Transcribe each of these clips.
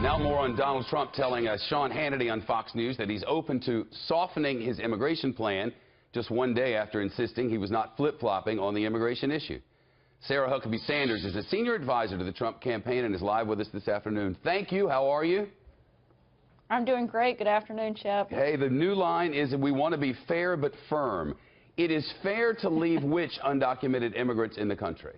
Now more on Donald Trump telling Sean Hannity on Fox News that he's open to softening his immigration plan just one day after insisting he was not flip-flopping on the immigration issue. Sarah Huckabee Sanders is a senior advisor to the Trump campaign and is live with us this afternoon. Thank you. How are you? I'm doing great. Good afternoon, Chip. Hey, the new line is that we want to be fair but firm. It is fair to leave which undocumented immigrants in the country?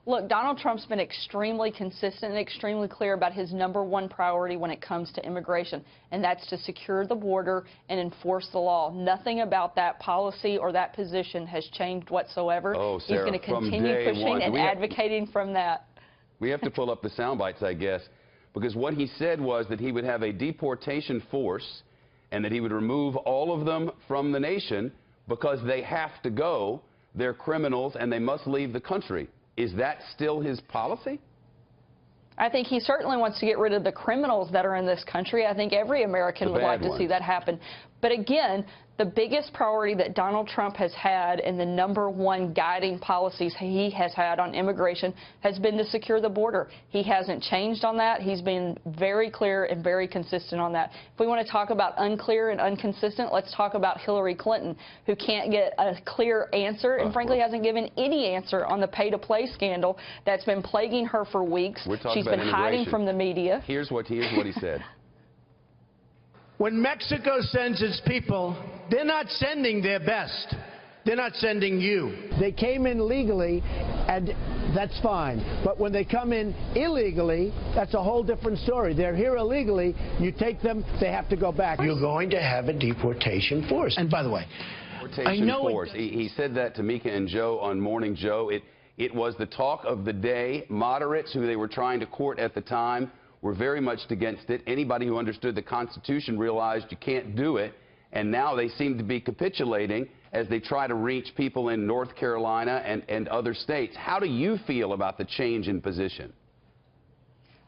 Look, Donald Trump's been extremely consistent and extremely clear about his #1 priority when it comes to immigration, and that's to secure the border and enforce the law. Nothing about that policy or that position has changed whatsoever. Oh, Sarah, he's going to continue pushing and advocating from that. We have to pull up the sound bites, I guess, because what he said was that he would have a deportation force and that he would remove all of them from the nation because they have to go. They're criminals and they must leave the country. Is that still his policy? I think he certainly wants to get rid of the criminals that are in this country. I think every American would like to see that happen. But again, the biggest priority that Donald Trump has had and the #1 guiding policies he has had on immigration has been to secure the border. He hasn't changed on that. He's been very clear and very consistent on that. If we want to talk about unclear and inconsistent, let's talk about Hillary Clinton, who can't get a clear answer and frankly hasn't given any answer on the pay-to-play scandal that's been plaguing her for weeks. She's been hiding from the media. Here's what he said. When Mexico sends its people, they're not sending their best. They're not sending you. They came in legally, and that's fine. But when they come in illegally, that's a whole different story. They're here illegally. You take them, they have to go back. You're going to have a deportation force. And by the way, I know force. He said that to Mika and Joe on Morning Joe. It was the talk of the day. Moderates, who they were trying to court at the time, were very much against it. Anybody who understood the Constitution realized you can't do it, and now they seem to be capitulating as they try to reach people in North Carolina and other states. How do you feel about the change in position?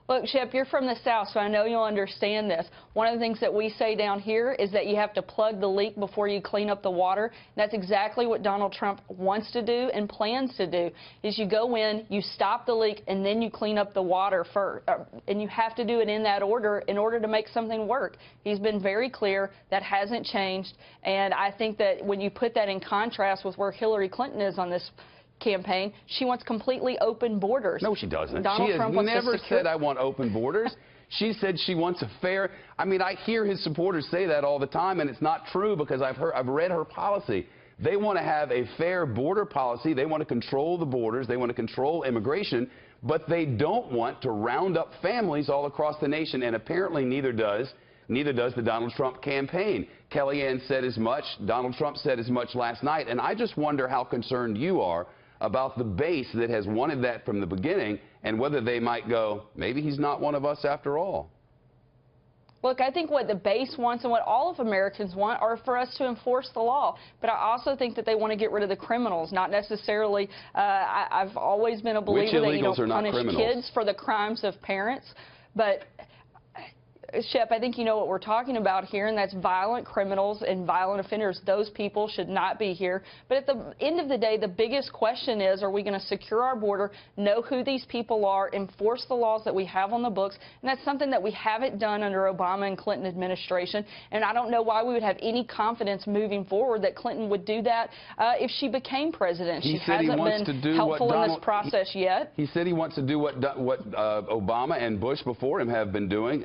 Look, Chip, you're from the South, so I know you'll understand this. One of the things that we say down here is that you have to plug the leak before you clean up the water. That's exactly what Donald Trump wants to do and plans to do, is you go in, you stop the leak, and then you clean up the water first. And you have to do it in that order in order to make something work. He's been very clear. That hasn't changed. And I think that when you put that in contrast with where Hillary Clinton is on this campaign, she wants completely open borders. No, she doesn't. Donald Trump wants never said I want open borders. She said she wants a fair. I mean, I hear his supporters say that all the time, and it's not true because I've read her policy. They want to have a fair border policy. They want to control the borders. They want to control immigration, but they don't want to round up families all across the nation, and apparently neither does the Donald Trump campaign. Kellyanne said as much. Donald Trump said as much last night, and I just wonder how concerned you are about the base that has wanted that from the beginning and whether they might go, maybe he's not one of us after all. Look, I think what the base wants and what all of Americans want are for us to enforce the law. But I also think that they want to get rid of the criminals, not necessarily. I've always been a believer that you don't punish kids for the crimes of parents. But Shep, I think you know what we're talking about here, and that's violent criminals and violent offenders. Those people should not be here. But at the end of the day, the biggest question is, are we going to secure our border, know who these people are, enforce the laws that we have on the books? And that's something that we haven't done under Obama and Clinton administration. And I don't know why we would have any confidence moving forward that Clinton would do that if she became president. She hasn't been helpful in this process yet. He said he wants to do what Obama and Bush before him have been doing.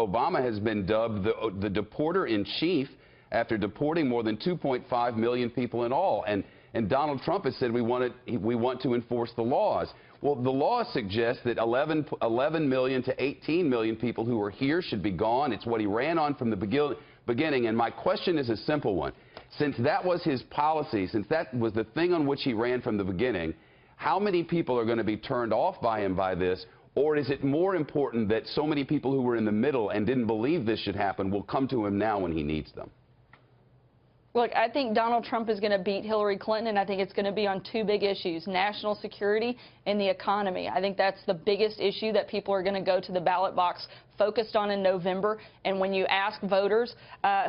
Obama has been dubbed the deporter-in-chief after deporting more than 2.5 million people in all. And Donald Trump has said we want to enforce the laws. Well, the law suggests that 11 million to 18 million people who are here should be gone. It's what he ran on from the beginning. And my question is a simple one. Since that was his policy, since that was the thing on which he ran from the beginning, how many people are going to be turned off by him by this? Or is it more important that so many people who were in the middle and didn't believe this should happen will come to him now when he needs them? Look, I think Donald Trump is going to beat Hillary Clinton, and I think it's going to be on two big issues, national security and the economy. I think that's the biggest issue that people are going to go to the ballot box focused on in November. And when you ask voters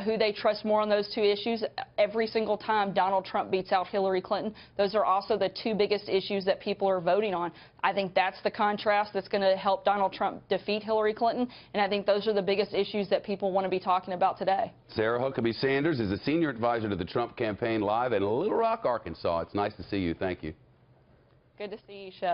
who they trust more on those two issues, every single time Donald Trump beats out Hillary Clinton, those are also the two biggest issues that people are voting on. I think that's the contrast that's going to help Donald Trump defeat Hillary Clinton, and I think those are the biggest issues that people want to be talking about today. Sarah Huckabee Sanders is a senior advisor to the Trump campaign live in Little Rock, Arkansas. It's nice to see you. Thank you. Good to see you, Shep.